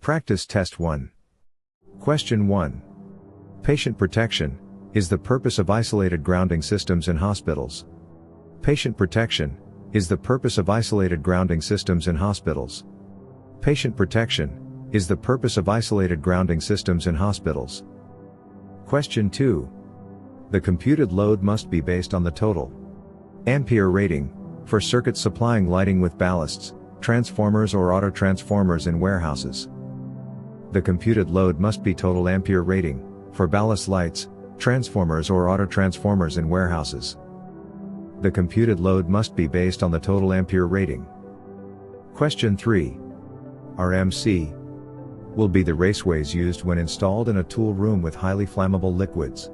Practice Test 1. Question 1. Patient protection is the purpose of isolated grounding systems in hospitals. Patient protection is the purpose of isolated grounding systems in hospitals. Patient protection is the purpose of isolated grounding systems in hospitals. Question 2. The computed load must be based on the total ampere rating for circuits supplying lighting with ballasts, transformers or auto transformers in warehouses. The computed load must be total ampere rating for ballast lights, transformers or auto transformers in warehouses. The computed load must be based on the total ampere rating. Question 3. RMC will be the raceways used when installed in a tool room with highly flammable liquids.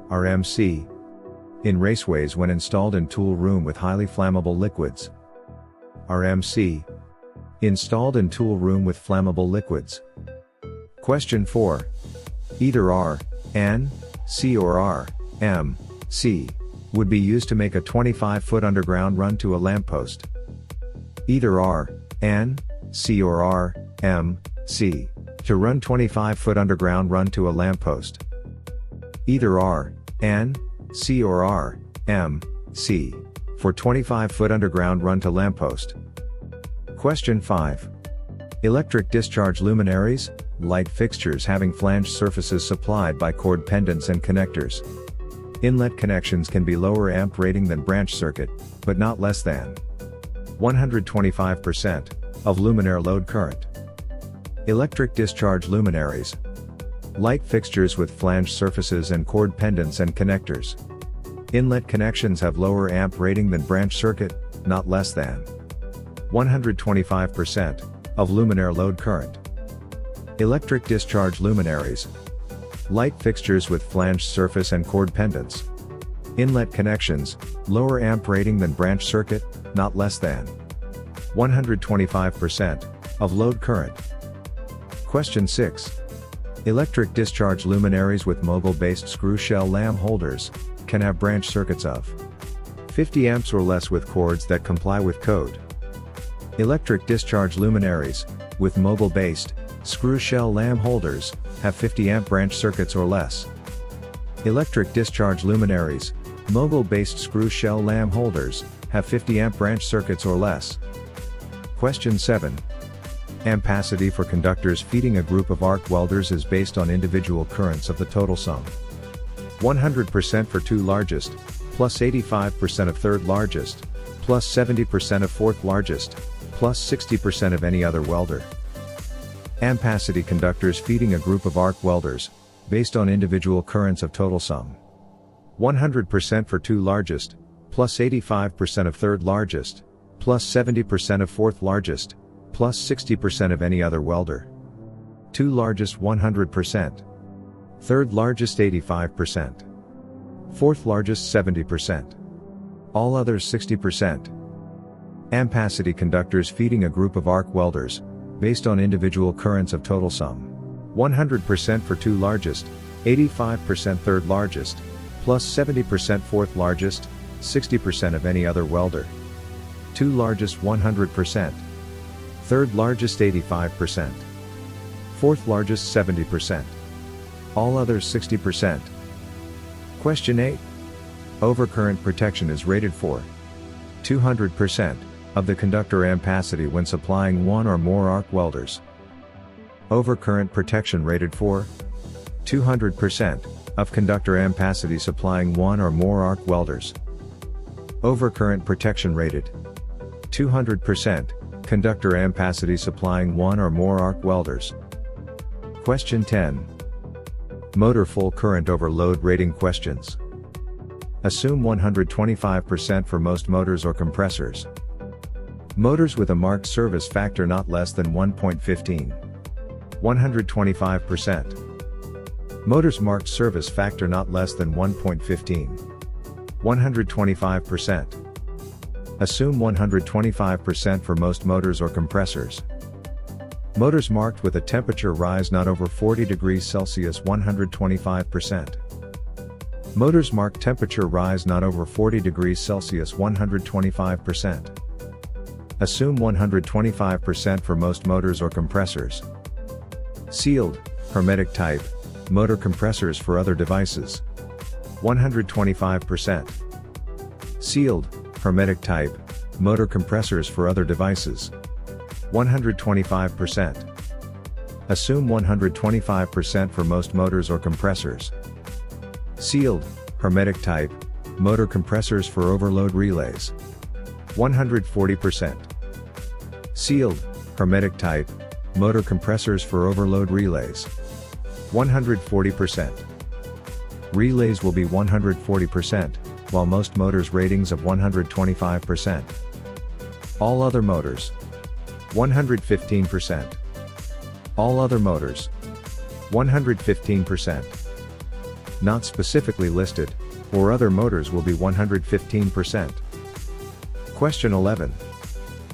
RMC in raceways when installed in tool room with highly flammable liquids. RMC installed in tool room with flammable liquids. Question 4. Either R, N, C or R, M, C would be used to make a 25-foot underground run to a lamppost. Either R, N, C or R, M, C to run 25-foot underground run to a lamppost. Either R, N, C or R, M, C for 25-foot underground run to lamppost. Question 5. Electric discharge luminaries, light fixtures having flanged surfaces supplied by cord pendants and connectors. Inlet connections can be lower amp rating than branch circuit, but not less than 125% of luminaire load current. Electric discharge luminaries, light fixtures with flanged surfaces and cord pendants and connectors. Inlet connections have lower amp rating than branch circuit, not less than 125% of luminaire load current. Electric discharge luminaries, light fixtures with flanged surface and cord pendants. Inlet connections, lower amp rating than branch circuit, not less than 125% of load current. Question 6. Electric discharge luminaries with mogul-based screw shell lamp holders can have branch circuits of 50 amps or less with cords that comply with code. Electric discharge luminaries with mogul-based screw shell lamp holders have 50 amp branch circuits or less. Electric discharge luminaries, mogul-based screw shell lamp holders have 50 amp branch circuits or less. Question 7. Ampacity for conductors feeding a group of arc welders is based on individual currents of the total sum. 100% for two largest, plus 85% of third largest, plus 70% of fourth largest, plus 60% of any other welder. Ampacity conductors feeding a group of arc welders, based on individual currents of total sum. 100% for two largest, plus 85% of third largest, plus 70% of fourth largest, plus 60% of any other welder. Two largest 100%. Third largest 85%. Fourth largest 70%. All others 60%. Ampacity conductors feeding a group of arc welders, based on individual currents of total sum. 100% for two largest, 85% third largest, plus 70% fourth largest, 60% of any other welder. Two largest 100%. Third largest 85%. Fourth largest 70%. All others 60%. Question 8. Overcurrent protection is rated for 200% of the conductor ampacity when supplying one or more arc welders. Overcurrent protection rated for 200% of conductor ampacity supplying one or more arc welders. Overcurrent protection rated 200% conductor ampacity supplying one or more arc welders. Question 10. Motor full current over load rating questions. Assume 125% for most motors or compressors. Motors with a marked service factor not less than 1.15. 125%. Motors marked service factor not less than 1.15. 125%. Assume 125% for most motors or compressors. Motors marked with a temperature rise not over 40 degrees Celsius 125%. Motors marked temperature rise not over 40 degrees Celsius 125%. Assume 125% for most motors or compressors. Sealed, hermetic type, motor compressors for other devices. 125%. Sealed, hermetic type, motor compressors for other devices. 125%. Assume 125% for most motors or compressors. Sealed, hermetic type, motor compressors for overload relays. 140%. Sealed, hermetic type, motor compressors for overload relays. 140%. Relays will be 140%, while most motors ratings of 125%. All other motors. 115%. All other motors. 115%. Not specifically listed, or other motors will be 115%. Question 11.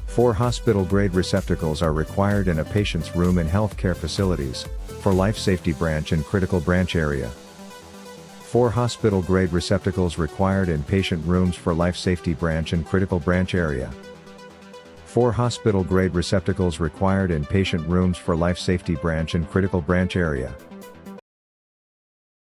4 hospital-grade receptacles are required in a patient's room in healthcare facilities, for life safety branch and critical branch area. 4 hospital-grade receptacles required in patient rooms for life safety branch and critical branch area. 4 hospital-grade receptacles required in patient rooms for life safety branch and critical branch area.